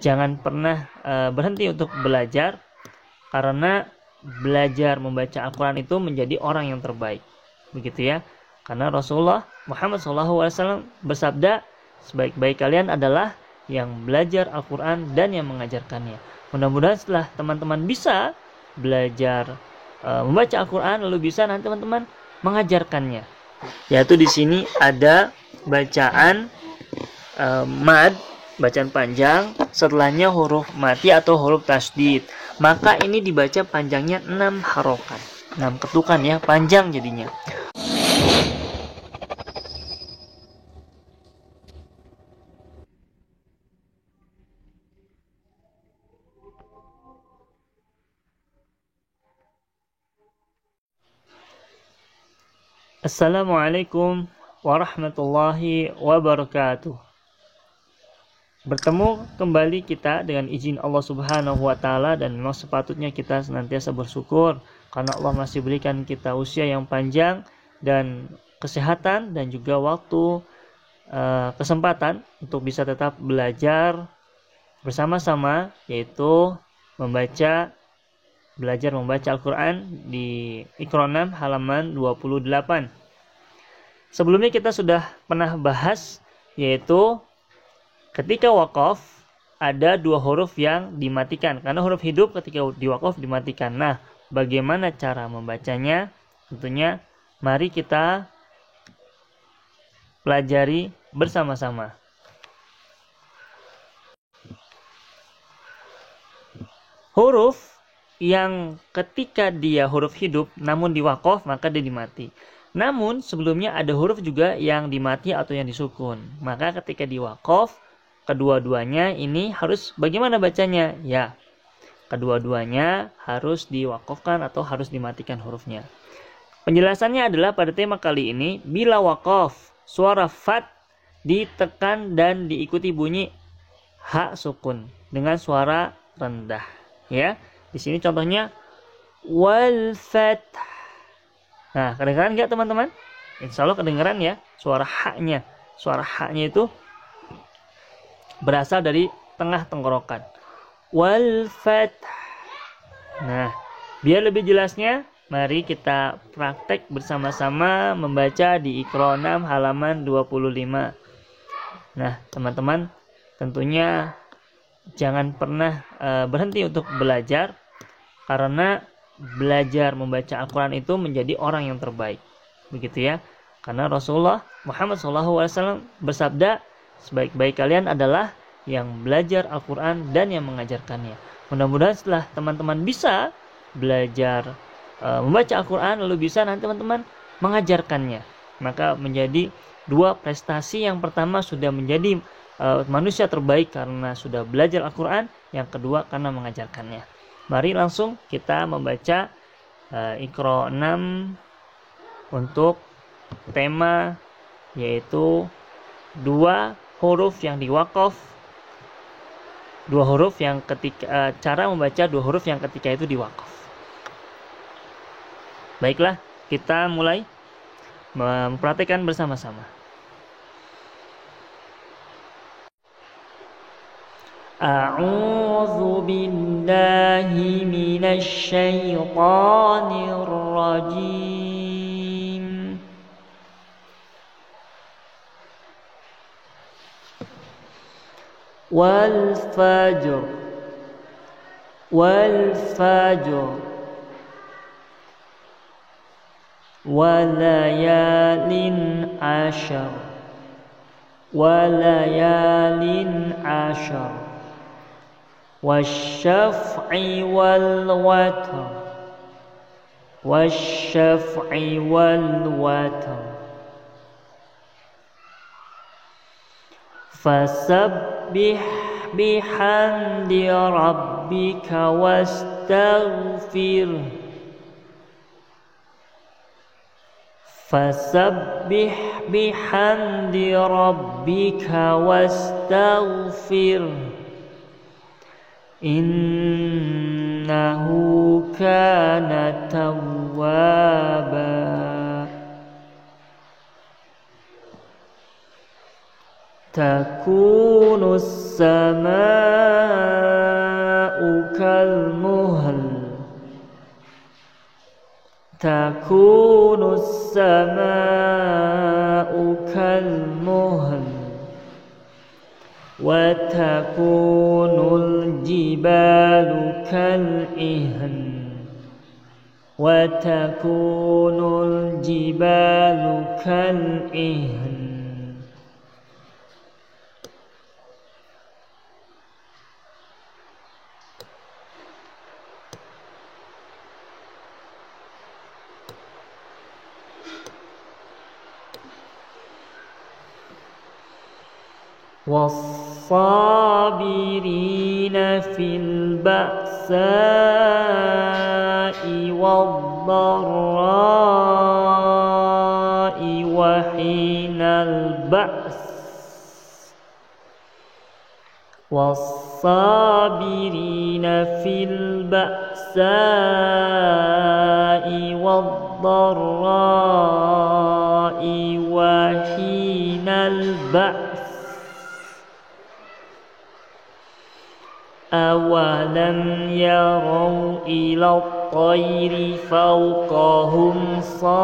jangan pernah berhenti untuk belajar, karena belajar membaca Al-Quran itu menjadi orang yang terbaik. Begitu ya. Karena Rasulullah Muhammad SAW bersabda, sebaik-baik kalian adalah yang belajar Al-Quran dan yang mengajarkannya. Mudah-mudahan setelah teman-teman bisa belajar membaca Al-Quran, lalu bisa nanti teman-teman mengajarkannya. Yaitu di sini ada bacaan mad, bacaan panjang, setelahnya huruf mati atau huruf tasdid. Maka ini dibaca panjangnya 6 harokat, 6 ketukan ya, panjang jadinya. Assalamualaikum warahmatullahi wabarakatuh. Bertemu kembali kita dengan izin Allah Subhanahu wa Ta'ala, dan memang sepatutnya kita senantiasa bersyukur karena Allah masih berikan kita usia yang panjang dan kesehatan, dan juga waktu kesempatan untuk bisa tetap belajar bersama-sama, yaitu belajar membaca Al-Quran di Iqra 6 halaman 28. Sebelumnya kita sudah pernah bahas, yaitu ketika wakaf ada 2 huruf yang dimatikan, karena huruf hidup ketika diwakaf dimatikan. Nah, bagaimana cara membacanya? Tentunya mari kita pelajari bersama-sama. Huruf yang ketika dia huruf hidup namun diwakaf maka dia dimati. Namun sebelumnya ada huruf juga yang dimati atau yang disukun. Maka ketika diwakaf, kedua-duanya ini harus bagaimana bacanya? Ya, kedua-duanya harus diwakafkan atau harus dimatikan hurufnya. Penjelasannya adalah pada tema kali ini, bila wakaf, suara fat ditekan dan diikuti bunyi ha sukun dengan suara rendah. Ya, di sini contohnya wal fath. Nah, kedengaran nggak teman-teman? Insya Allah kedengaran ya suara haknya. Suara haknya itu berasal dari tengah tenggorokan. Wal fath. Nah, biar lebih jelasnya, mari kita praktek bersama-sama membaca di Iqra 6 halaman 25. Nah, teman-teman tentunya jangan pernah berhenti untuk belajar, karena belajar membaca Al-Quran itu menjadi orang yang terbaik. Begitu ya. Karena Rasulullah Muhammad SAW bersabda, sebaik-baik kalian adalah yang belajar Al-Quran dan yang mengajarkannya. Mudah-mudahan setelah teman-teman bisa belajar membaca Al-Quran, lalu bisa nanti teman-teman mengajarkannya. Maka menjadi 2 prestasi. Yang pertama sudah menjadi manusia terbaik karena sudah belajar Al-Quran. Yang kedua karena mengajarkannya. Mari langsung kita membaca Iqra 6 untuk tema, yaitu 2 huruf yang diwakaf, 2 huruf yang ketika cara membaca 2 huruf yang ketika itu diwakaf. Baiklah, kita mulai mempraktikkan bersama-sama. A'udzu billahi minasy syaithanir rajim. Wal fajr, wal fajr, walayalin ashar, walayalin ashar, wasyaf'i wal watr, wasyaf'i wal watr. Fasabbih bihamdi rabbika wastaghfir. Fasabbih bihamdi rabbika wastaghfir. Innahu kana tawwaba. takunu as-sama'u kalmuhl. Takunu as-sama'u kalmuhl. Wa takunul jibalu kal'ihn. Wa takunul jibalu kal'ihn. والصابرين في البأساء والضراء وحين البأس والصابرين في البأساء والضراء وحين البأس أولم يروا إلى الطير فوقهم صافات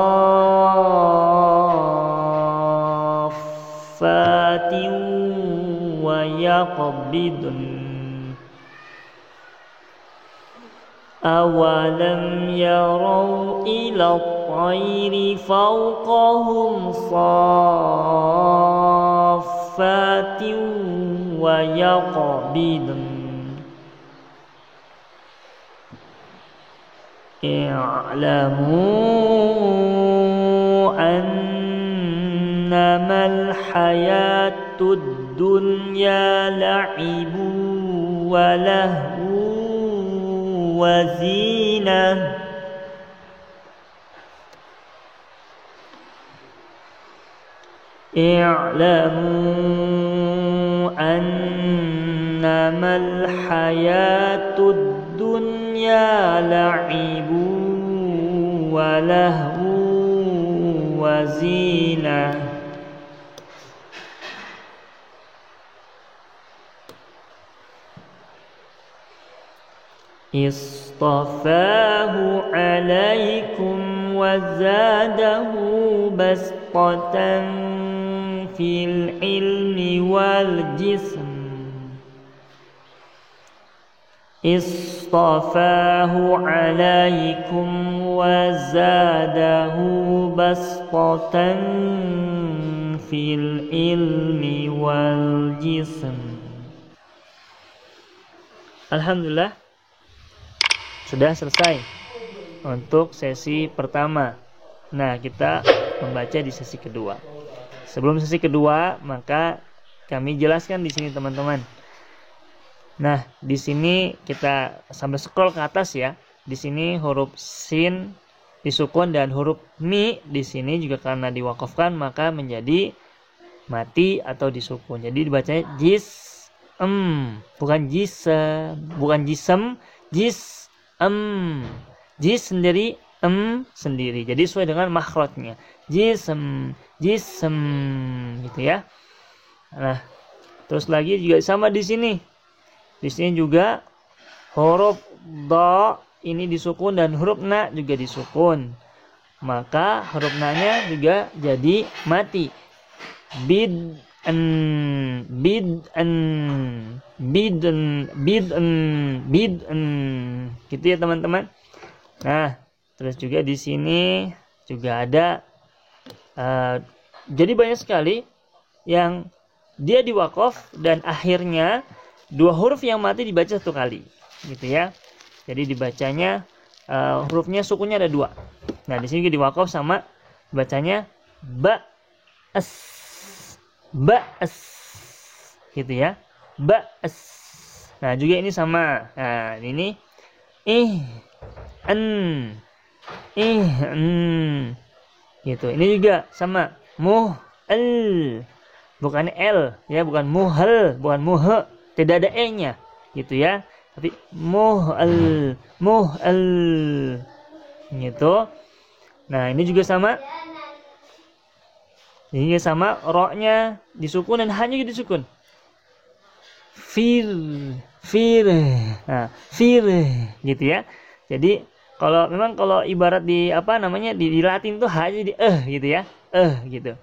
ويقبضن أولم يروا إلى الطير فوقهم صافات ويقبضن اعلموا أنما الحياة الدنيا لعب ولهو وزينة اعلموا أنما الحياة الدنيا لعب ولهو وزينة اصطفاه عليكم وزاده بسطة في العلم والجسم اصطفاه عليكم وزاده بسطة في العلم والجسم. Alhamdulillah, sudah selesai untuk sesi pertama. Nah, kita membaca di sesi kedua. Sebelum sesi kedua, maka kami jelaskan di sini teman-teman. Nah, di sini kita sambil scroll ke atas ya. Di sini huruf sin disukun dan huruf mi di sini juga karena diwakafkan maka menjadi mati atau disukun. Jadi dibacanya bukan jisem, jis sendiri, sendiri. Jadi sesuai dengan makhrajnya. Jisem gitu ya. Nah, terus lagi juga sama di sini. Di sini juga huruf dha ini disukun dan huruf na juga disukun. Maka huruf na-nya juga jadi mati. Bid'an gitu ya teman-teman. Nah, terus juga di sini juga ada jadi banyak sekali yang dia diwakaf dan akhirnya dua huruf yang mati dibaca satu kali gitu ya. Jadi dibacanya hurufnya sukunnya ada dua. Nah, di sini juga diwakaf sama bacanya ba'as gitu ya. Ba'as. Nah, juga ini sama. Nah, ini gitu. Ini juga sama. Muhal. Bukan L ya, bukan muhal, bukan muha. Tidak ada e-nya gitu ya. Tapi muhal gitu. Nah, ini juga sama. Jadi sama ro-nya disukun dan hanya disukun. Fir, nah, fir, gitu ya. Jadi kalau ibarat di di Latin tuh hanya di gitu ya, gitu.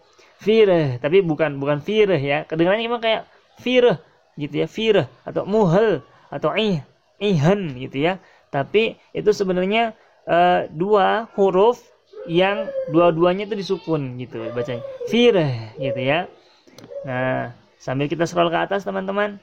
Fir, tapi bukan fir ya. Kedengarannya memang kayak fir, gitu ya, fir atau muhal atau ihan gitu ya. Tapi itu sebenarnya dua huruf yang dua-duanya itu disukun gitu bacanya. Fir, gitu ya. Nah, sambil kita scroll ke atas teman-teman.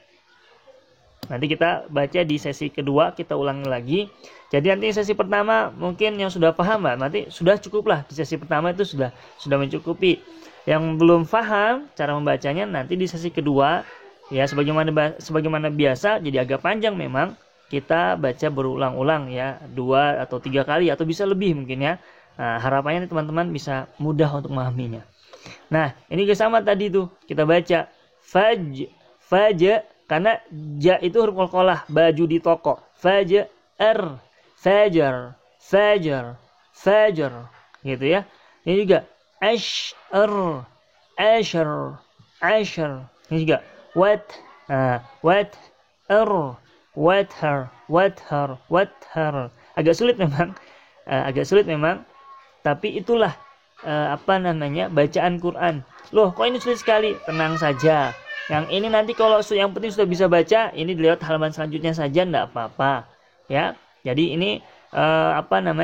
Nanti kita baca di sesi kedua, kita ulangi lagi. Jadi nanti sesi pertama mungkin yang sudah paham nanti sudah cukup lah. Di sesi pertama itu sudah mencukupi. Yang belum paham cara membacanya nanti di sesi kedua ya sebagaimana biasa, jadi agak panjang memang. Kita baca berulang-ulang ya, 2 atau 3 kali atau bisa lebih mungkin ya. Nah, harapannya teman-teman bisa mudah untuk memahaminya. Nah, ini sama tadi tuh kita baca faj, karena ja itu huruf qalqalah, baju di toko. Fajar, fajar, gitu ya. Ini juga ashar. Ini juga wathar. Agak sulit memang. Tapi itulah bacaan Quran. Loh, kok ini sulit sekali? Tenang saja. Yang ini nanti kalau yang penting sudah bisa baca, ini dilihat halaman selanjutnya saja, enggak apa-apa. Ya. Jadi ini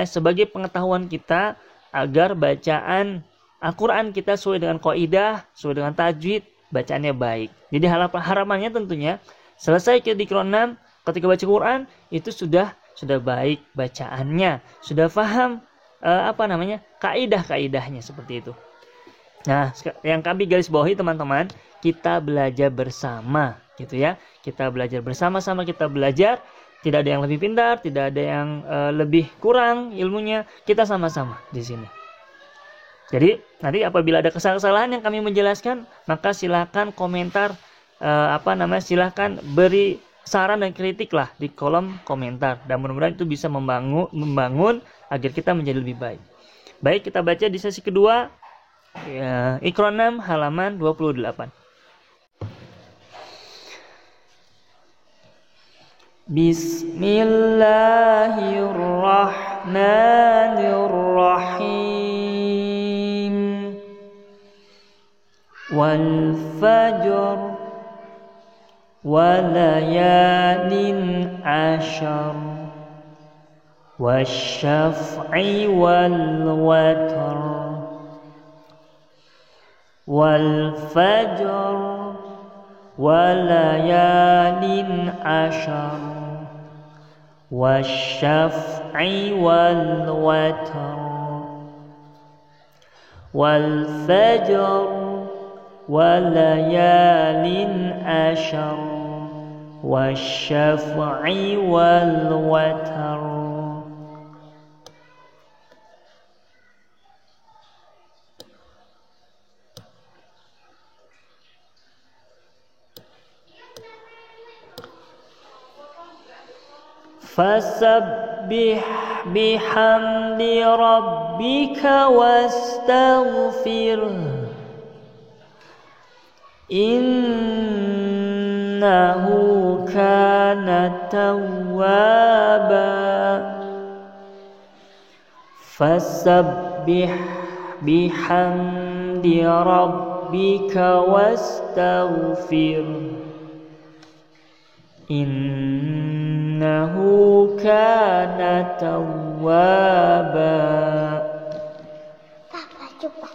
sebagai pengetahuan kita agar bacaan Al-Qur'an kita sesuai dengan kaidah, sesuai dengan tajwid, bacaannya baik. Jadi harapannya tentunya selesai di Iqra 6 ketika baca Quran itu sudah baik bacaannya, sudah paham kaidah-kaidahnya seperti itu. Nah, yang kami garis bawahi teman-teman, kita belajar bersama gitu ya. Kita belajar bersama-sama, kita belajar. Tidak ada yang lebih pintar, tidak ada yang lebih kurang ilmunya. Kita sama-sama di sini. Jadi, nanti apabila ada kesalahan yang kami menjelaskan, maka silakan komentar silakan beri saran dan kritik lah di kolom komentar. Dan mudah-mudahan itu bisa membangun agar kita menjadi lebih baik. Baik, kita baca di sesi kedua. Ya, Iqra 6 halaman 28. Bismillahirrahmanirrahim. Wal fajr wa layalin ashar wasyaf'i wal watr wal fajr wa layalin ashar wasyaf'i wal watr wal fajr wa layalin ashar wasyaf'i wal watr. Fasabbih bihamdi rabbika wastaghfir innahu kana tawwaba. Fasabbih bihamdi rabbika wastaghfir innahu kana tawwaba. Papa coba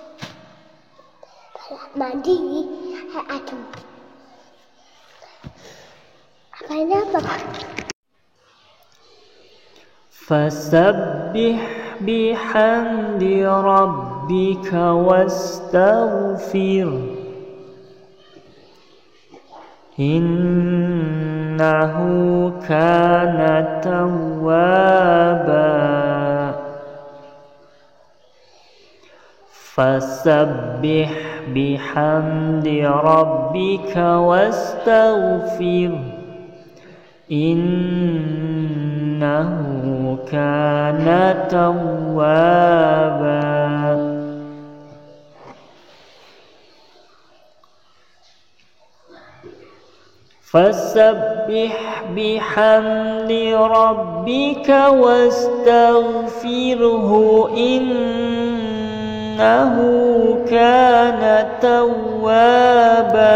mandi aduh apa ini apa? Fasabbih bihamdi rabbika wastaghfir innahu kana tawwaba. Fasabbih bihamdi rabbika wastaghfir innahu kana tawwaba. فسبح بحمد ربك واستغفره إنه كان توابا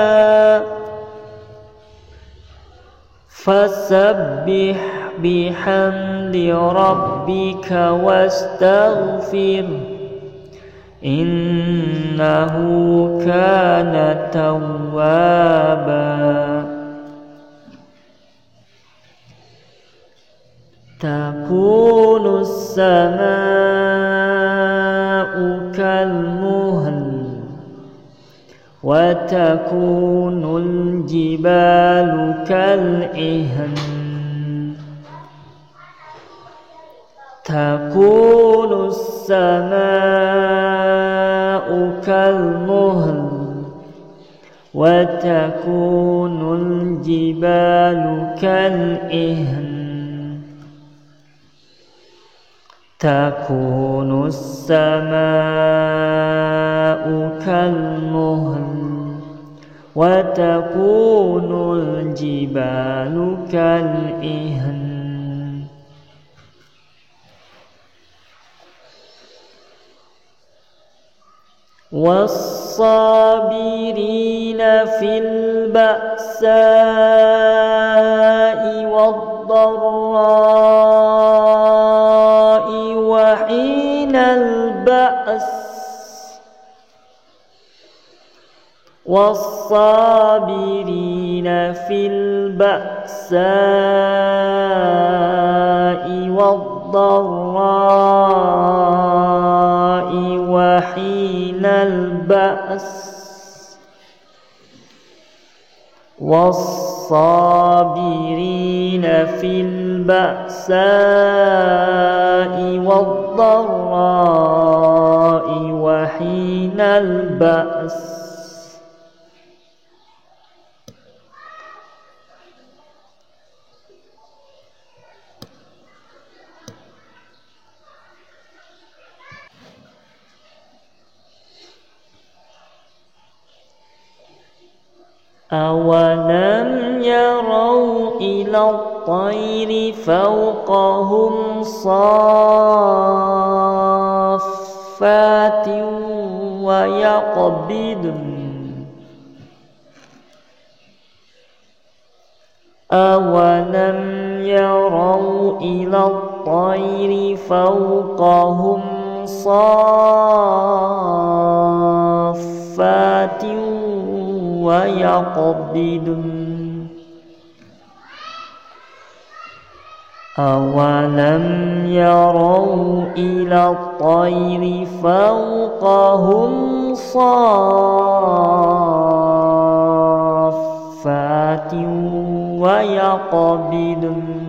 فسبح بحمد ربك واستغفره إنه كان توابا تكون السماء كالمهل وتكون الجبال كالعهن تكون السماء كالمهل وتكون الجبال كالعهن تكون السماء كالمهل وتكون الجبال كالعهن والصابرين في البأساء والضراء وحين البأس والصابرين في البأساء والضراء وحين البأس والصابرين في البأساء والضراء وحين البأس أولم يروا إلى الطير فوقهم صافات ويقبضن أولم يروا إلى الطير فوقهم صافات ويقبضن أولم يروا إلى الطير فوقهم صافات ويقبضن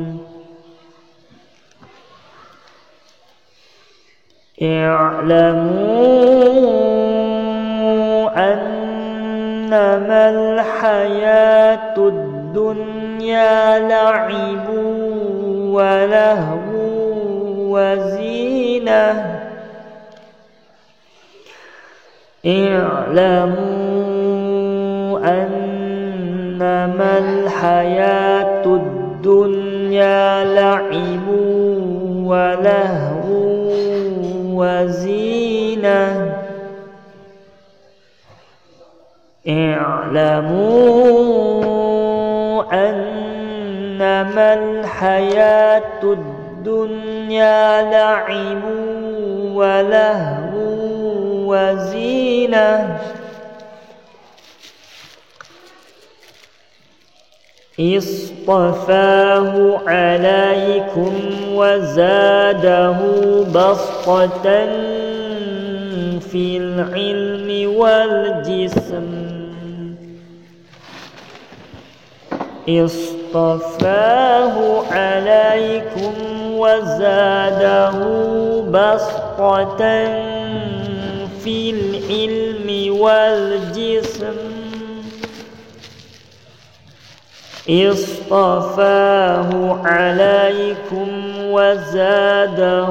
اعلموا أنما الحياة الدنيا لعب ولهو وزينة اعلموا أنما الحياة الدنيا لعب ولهو وزينة اعلموا أنما الحياة الدنيا لعب ولهو وزينة اصطفاه عليكم وزاده بسطة في العلم والجسم اصطفاه عليكم وزاده بسطة في العلم والجسم اصطفاه عليكم وزاده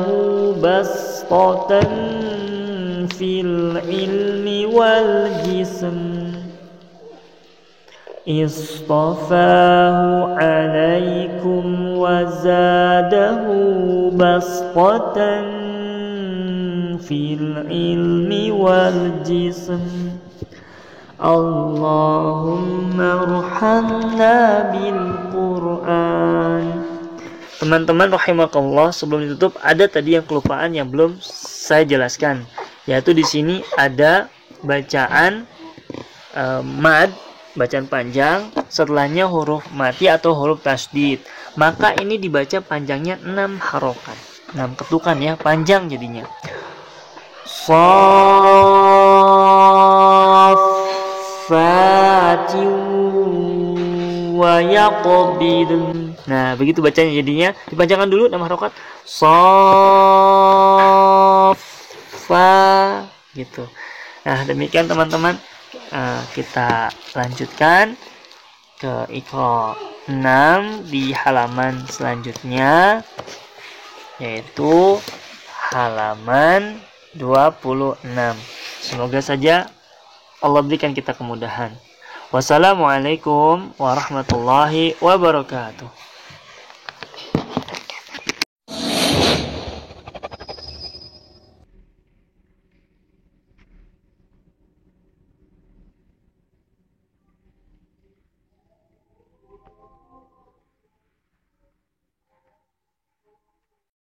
بسطة في العلم والجسم istafahu alaikum wa zadahu basqatan fil ilmi wal jism. Allahumma arhamna bil Qur'an. Teman-teman rahimakallah, sebelum ditutup ada tadi yang kelupaan yang belum saya jelaskan, yaitu di sini ada bacaan mad, bacaan panjang, setelahnya huruf mati atau huruf tasdid. Maka ini dibaca panjangnya 6 harokat, 6 ketukan ya, panjang jadinya. Saffatin wa yaqbidun. Nah, begitu bacanya jadinya. Dipanjangkan dulu 6 harokat. Saffa gitu. Nah, demikian teman-teman. Kita lanjutkan ke Iqra 6 di halaman selanjutnya, yaitu halaman 26. Semoga saja Allah berikan kita kemudahan. Wassalamualaikum warahmatullahi wabarakatuh.